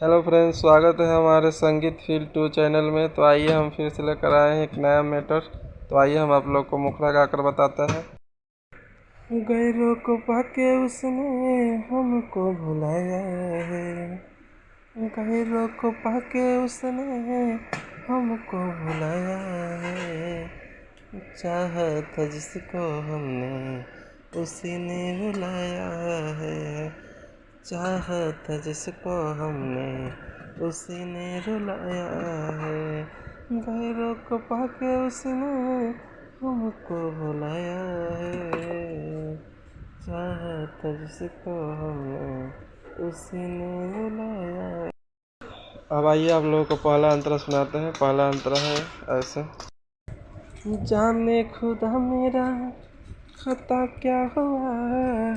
Hello friends, स्वागत है हमारे संगीत फील्ड 2 चैनल में। तो आइए हम फिर से लेकर आए हैं एक नया मैटर। तो आइए हम आप लोग को मुखड़ा गाकर बताते हैं। गैरों को पाके उसने हमको भुलाया है, गैरों को पाके उसने हमको भुलाया है। चाहा था जिसको हमने उसी ने रुलाया है। चाहा था जिसको हमने उसी ने रुलाया है। गैरों को पाके उसने हमको भुलाया है। चाहा था जिसको हमने उसी ने रुलाया है। अब आइए आप लोगों को पहला अंतरा सुनाते हैं। पहला अंतरा है ऐसे। जाने खुदा मेरा खता क्या हुआ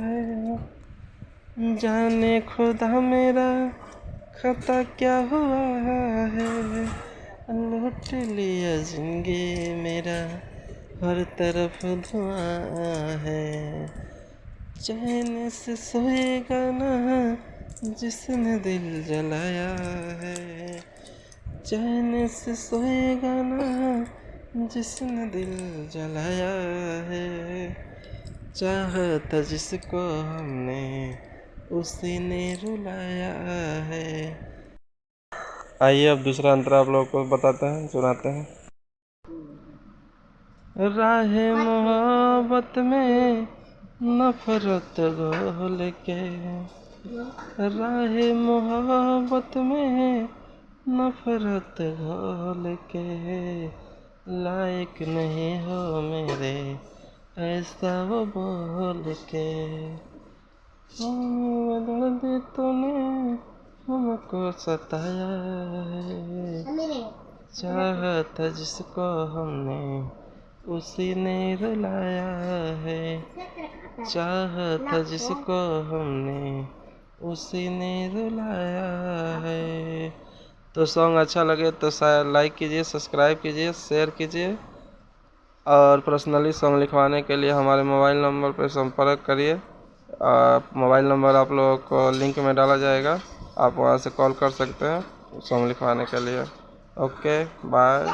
है, जाने खुदा मेरा खता क्या हुआ है। लूट लिया जिंदगी मेरा, हर तरफ धुआं है। चैन से सोएगा ना जिसने दिल जलाया है। चैन से सोएगा ना जिसने दिल जलाया है। चाहा था जिसको हमने उसी ने रुलाया है। आइए अब दूसरा अंतरा आप लोगों को बताते हैं, सुनाते हैं। राहे मोहब्बत में नफरत घोल के, राहे मोहब्बत में नफरत घोल के। लायक नहीं हो मेरे ऐसा वो बोल के। बदल दे तूने हमको सताया है। चाहा था जिसको हमने उसी ने रुलाया है। चाहा था जिसको हमने उसी ने रुलाया है। तो सॉन्ग अच्छा लगे तो शायद लाइक कीजिए, सब्सक्राइब कीजिए, शेयर कीजिए। और पर्सनली सॉन्ग लिखवाने के लिए हमारे मोबाइल नंबर पर संपर्क करिए। मोबाइल नंबर आप लोगों को लिंक में डाला जाएगा, आप वहां से कॉल कर सकते हैं सॉन्ग लिखवाने के लिए। Okay, bye.